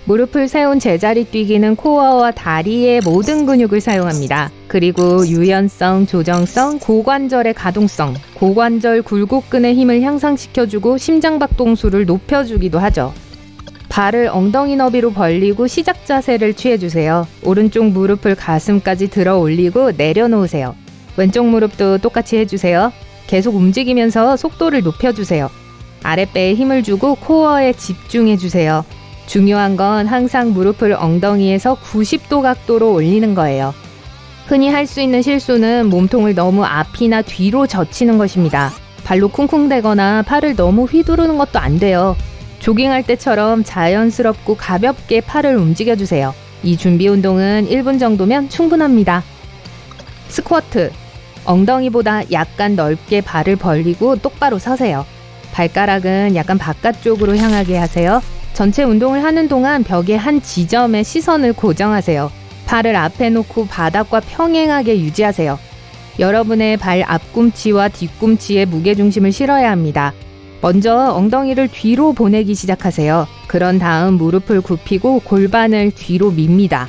무릎을 세운 제자리 뛰기는 코어와 다리의 모든 근육을 사용합니다. 그리고 유연성, 조정성, 고관절의 가동성, 고관절 굴곡근의 힘을 향상시켜주고 심장박동수를 높여주기도 하죠. 발을 엉덩이 너비로 벌리고 시작 자세를 취해주세요. 오른쪽 무릎을 가슴까지 들어 올리고 내려놓으세요. 왼쪽 무릎도 똑같이 해주세요. 계속 움직이면서 속도를 높여주세요. 아랫배에 힘을 주고 코어에 집중해주세요. 중요한 건 항상 무릎을 엉덩이에서 90도 각도로 올리는 거예요. 흔히 할 수 있는 실수는 몸통을 너무 앞이나 뒤로 젖히는 것입니다. 발로 쿵쿵대거나 팔을 너무 휘두르는 것도 안 돼요. 조깅할 때처럼 자연스럽고 가볍게 팔을 움직여주세요. 이 준비 운동은 1분 정도면 충분합니다. 스쿼트. 엉덩이보다 약간 넓게 발을 벌리고 똑바로 서세요. 발가락은 약간 바깥쪽으로 향하게 하세요. 전체 운동을 하는 동안 벽의 한 지점에 시선을 고정하세요. 팔을 앞에 놓고 바닥과 평행하게 유지하세요. 여러분의 발 앞꿈치와 뒤꿈치에 무게중심을 실어야 합니다. 먼저 엉덩이를 뒤로 보내기 시작하세요. 그런 다음 무릎을 굽히고 골반을 뒤로 밉니다.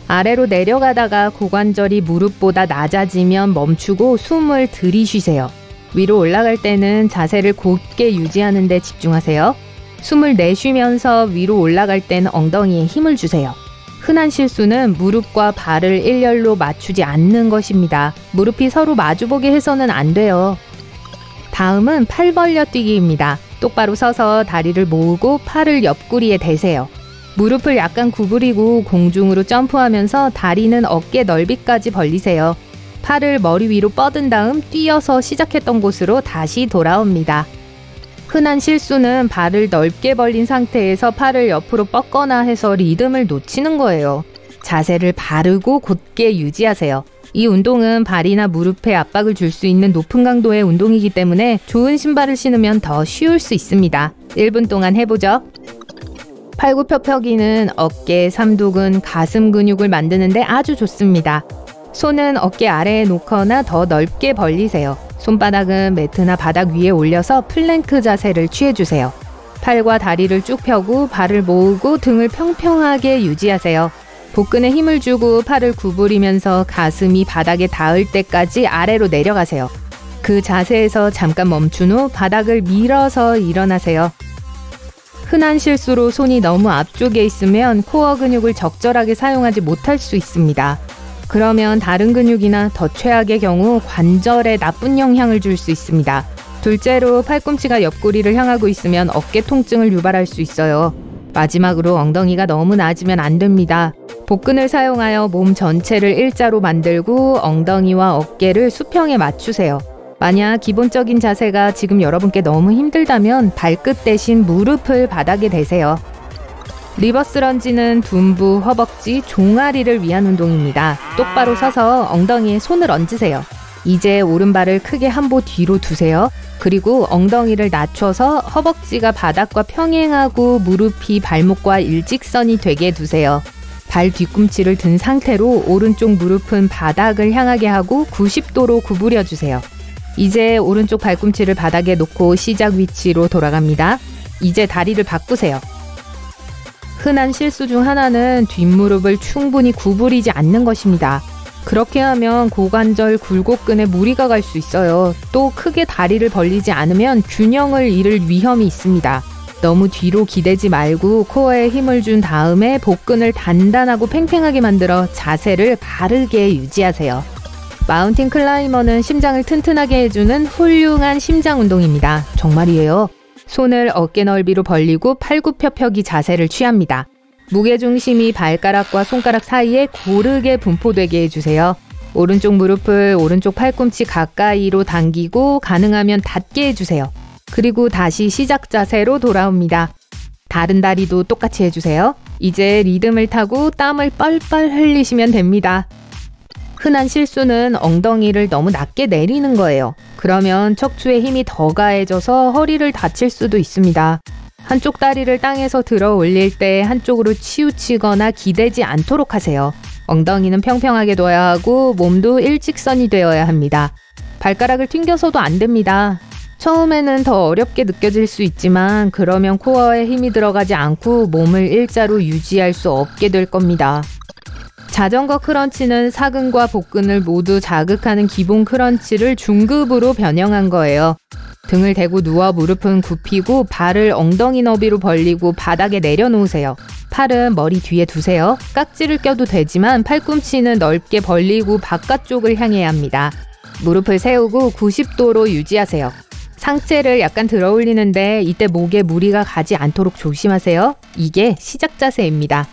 아래로 내려가다가 고관절이 무릎보다 낮아지면 멈추고 숨을 들이쉬세요. 위로 올라갈 때는 자세를 곧게 유지하는 데 집중하세요. 숨을 내쉬면서 위로 올라갈 때는 엉덩이에 힘을 주세요. 흔한 실수는 무릎과 발을 일렬로 맞추지 않는 것입니다. 무릎이 서로 마주보게 해서는 안 돼요. 다음은 팔 벌려 뛰기입니다. 똑바로 서서 다리를 모으고 팔을 옆구리에 대세요. 무릎을 약간 구부리고 공중으로 점프하면서 다리는 어깨 넓이까지 벌리세요. 팔을 머리 위로 뻗은 다음 뛰어서 시작했던 곳으로 다시 돌아옵니다. 흔한 실수는 발을 넓게 벌린 상태에서 팔을 옆으로 뻗거나 해서 리듬을 놓치는 거예요. 자세를 바르고 곧게 유지하세요. 이 운동은 발이나 무릎에 압박을 줄 수 있는 높은 강도의 운동이기 때문에 좋은 신발을 신으면 더 쉬울 수 있습니다. 1분 동안 해보죠. 팔굽혀펴기는 어깨, 삼두근, 가슴 근육을 만드는데 아주 좋습니다. 손은 어깨 아래에 놓거나 더 넓게 벌리세요. 손바닥은 매트나 바닥 위에 올려서 플랭크 자세를 취해주세요. 팔과 다리를 쭉 펴고 발을 모으고 등을 평평하게 유지하세요. 복근에 힘을 주고 팔을 구부리면서 가슴이 바닥에 닿을 때까지 아래로 내려가세요. 그 자세에서 잠깐 멈춘 후 바닥을 밀어서 일어나세요. 흔한 실수로 손이 너무 앞쪽에 있으면 코어 근육을 적절하게 사용하지 못할 수 있습니다. 그러면 다른 근육이나 더 최악의 경우 관절에 나쁜 영향을 줄 수 있습니다. 둘째로 팔꿈치가 옆구리를 향하고 있으면 어깨 통증을 유발할 수 있어요. 마지막으로 엉덩이가 너무 낮으면 안 됩니다. 복근을 사용하여 몸 전체를 일자로 만들고 엉덩이와 어깨를 수평에 맞추세요. 만약 기본적인 자세가 지금 여러분께 너무 힘들다면 발끝 대신 무릎을 바닥에 대세요. 리버스 런지는 둔부, 허벅지, 종아리를 위한 운동입니다. 똑바로 서서 엉덩이에 손을 얹으세요. 이제 오른발을 크게 한 보 뒤로 두세요. 그리고 엉덩이를 낮춰서 허벅지가 바닥과 평행하고 무릎이 발목과 일직선이 되게 두세요. 발 뒤꿈치를 든 상태로 오른쪽 무릎은 바닥을 향하게 하고 90도로 구부려 주세요. 이제 오른쪽 발꿈치를 바닥에 놓고 시작 위치로 돌아갑니다. 이제 다리를 바꾸세요. 흔한 실수 중 하나는 뒷무릎을 충분히 구부리지 않는 것입니다. 그렇게 하면 고관절 굴곡근에 무리가 갈 수 있어요. 또 크게 다리를 벌리지 않으면 균형을 잃을 위험이 있습니다. 너무 뒤로 기대지 말고 코어에 힘을 준 다음에 복근을 단단하고 팽팽하게 만들어 자세를 바르게 유지하세요. 마운틴 클라이머는 심장을 튼튼하게 해주는 훌륭한 심장 운동입니다. 정말이에요. 손을 어깨 넓이로 벌리고 팔굽혀펴기 자세를 취합니다. 무게중심이 발가락과 손가락 사이에 고르게 분포되게 해주세요. 오른쪽 무릎을 오른쪽 팔꿈치 가까이로 당기고 가능하면 닿게 해주세요. 그리고 다시 시작 자세로 돌아옵니다. 다른 다리도 똑같이 해주세요. 이제 리듬을 타고 땀을 뻘뻘 흘리시면 됩니다. 흔한 실수는 엉덩이를 너무 낮게 내리는 거예요. 그러면 척추에 힘이 더 가해져서 허리를 다칠 수도 있습니다. 한쪽 다리를 땅에서 들어 올릴 때 한쪽으로 치우치거나 기대지 않도록 하세요. 엉덩이는 평평하게 둬야 하고 몸도 일직선이 되어야 합니다. 발가락을 튕겨서도 안 됩니다. 처음에는 더 어렵게 느껴질 수 있지만 그러면 코어에 힘이 들어가지 않고 몸을 일자로 유지할 수 없게 될 겁니다. 자전거 크런치는 사근과 복근을 모두 자극하는 기본 크런치를 중급으로 변형한 거예요. 등을 대고 누워 무릎은 굽히고 발을 엉덩이 너비로 벌리고 바닥에 내려놓으세요. 팔은 머리 뒤에 두세요. 깍지를 껴도 되지만 팔꿈치는 넓게 벌리고 바깥쪽을 향해야 합니다. 무릎을 세우고 90도로 유지하세요. 상체를 약간 들어 올리는데 이때 목에 무리가 가지 않도록 조심하세요. 이게 시작 자세입니다.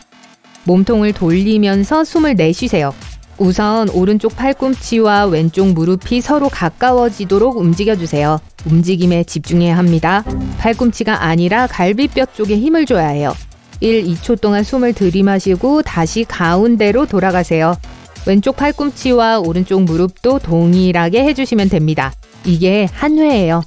몸통을 돌리면서 숨을 내쉬세요. 우선 오른쪽 팔꿈치와 왼쪽 무릎이 서로 가까워지도록 움직여주세요. 움직임에 집중해야 합니다. 팔꿈치가 아니라 갈비뼈 쪽에 힘을 줘야 해요. 1, 2초 동안 숨을 들이마시고 다시 가운데로 돌아가세요. 왼쪽 팔꿈치와 오른쪽 무릎도 동일하게 해주시면 됩니다. 이게 한 회예요.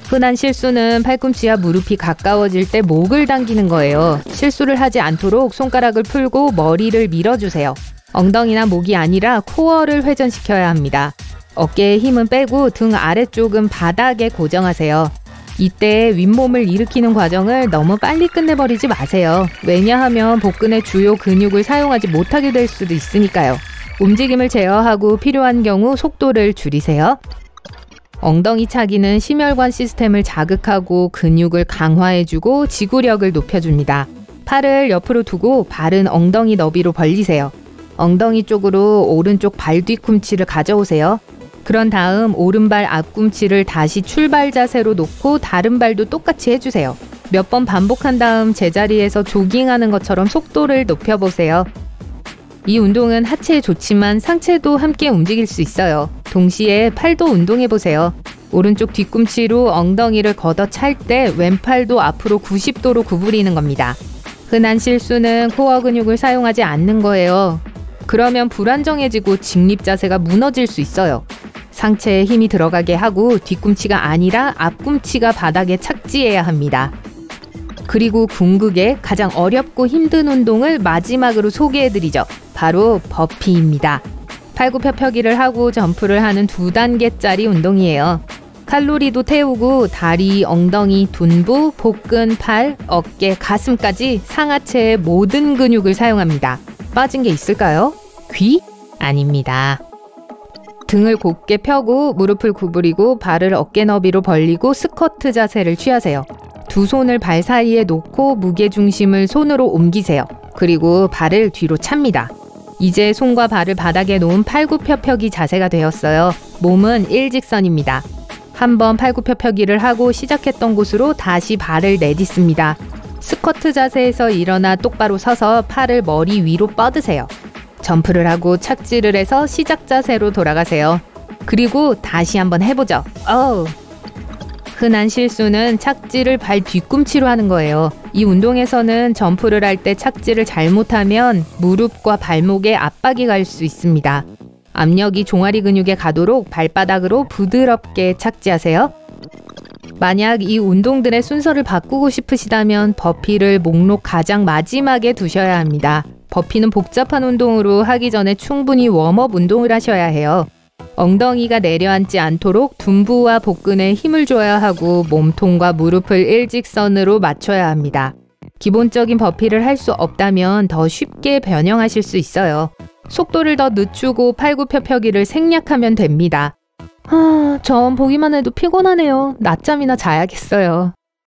흔한 실수는 팔꿈치와 무릎이 가까워질 때 목을 당기는 거예요. 실수를 하지 않도록 손가락을 풀고 머리를 밀어주세요. 엉덩이나 목이 아니라 코어를 회전시켜야 합니다. 어깨에 힘은 빼고 등 아래쪽은 바닥에 고정하세요. 이때 윗몸을 일으키는 과정을 너무 빨리 끝내버리지 마세요. 왜냐하면 복근의 주요 근육을 사용하지 못하게 될 수도 있으니까요. 움직임을 제어하고 필요한 경우 속도를 줄이세요. 엉덩이 차기는 심혈관 시스템을 자극하고 근육을 강화해주고 지구력을 높여줍니다. 팔을 옆으로 두고 발은 엉덩이 너비로 벌리세요. 엉덩이 쪽으로 오른쪽 발 뒤꿈치를 가져오세요. 그런 다음 오른발 앞꿈치를 다시 출발 자세로 놓고 다른 발도 똑같이 해주세요. 몇 번 반복한 다음 제자리에서 조깅하는 것처럼 속도를 높여보세요. 이 운동은 하체에 좋지만 상체도 함께 움직일 수 있어요. 동시에 팔도 운동해보세요. 오른쪽 뒤꿈치로 엉덩이를 걷어찰 때 왼팔도 앞으로 90도로 구부리는 겁니다. 흔한 실수는 코어 근육을 사용하지 않는 거예요. 그러면 불안정해지고 직립 자세가 무너질 수 있어요. 상체에 힘이 들어가게 하고 뒤꿈치가 아니라 앞꿈치가 바닥에 착지해야 합니다. 그리고 궁극의 가장 어렵고 힘든 운동을 마지막으로 소개해드리죠. 바로 버피입니다. 팔굽혀펴기를 하고 점프를 하는 2단계짜리 운동이에요. 칼로리도 태우고 다리, 엉덩이, 둔부, 복근, 팔, 어깨, 가슴까지 상하체의 모든 근육을 사용합니다. 빠진 게 있을까요? 귀? 아닙니다. 등을 곧게 펴고 무릎을 구부리고 발을 어깨 너비로 벌리고 스쿼트 자세를 취하세요. 두 손을 발 사이에 놓고 무게중심을 손으로 옮기세요. 그리고 발을 뒤로 찹니다. 이제 손과 발을 바닥에 놓은 팔굽혀펴기 자세가 되었어요. 몸은 일직선입니다. 한번 팔굽혀펴기를 하고 시작했던 곳으로 다시 발을 내딛습니다. 스쿼트 자세에서 일어나 똑바로 서서 팔을 머리 위로 뻗으세요. 점프를 하고 착지를 해서 시작 자세로 돌아가세요. 그리고 다시 한번 해보죠. 흔한 실수는 착지를 발 뒤꿈치로 하는 거예요. 이 운동에서는 점프를 할 때 착지를 잘못하면 무릎과 발목에 압박이 갈 수 있습니다. 압력이 종아리 근육에 가도록 발바닥으로 부드럽게 착지하세요. 만약 이 운동들의 순서를 바꾸고 싶으시다면 버피를 목록 가장 마지막에 두셔야 합니다. 버피는 복잡한 운동으로 하기 전에 충분히 웜업 운동을 하셔야 해요. 엉덩이가 내려앉지 않도록 둔부와 복근에 힘을 줘야 하고 몸통과 무릎을 일직선으로 맞춰야 합니다. 기본적인 버피를 할 수 없다면 더 쉽게 변형하실 수 있어요. 속도를 더 늦추고 팔굽혀펴기를 생략하면 됩니다. 전 보기만 해도 피곤하네요. 낮잠이나 자야겠어요.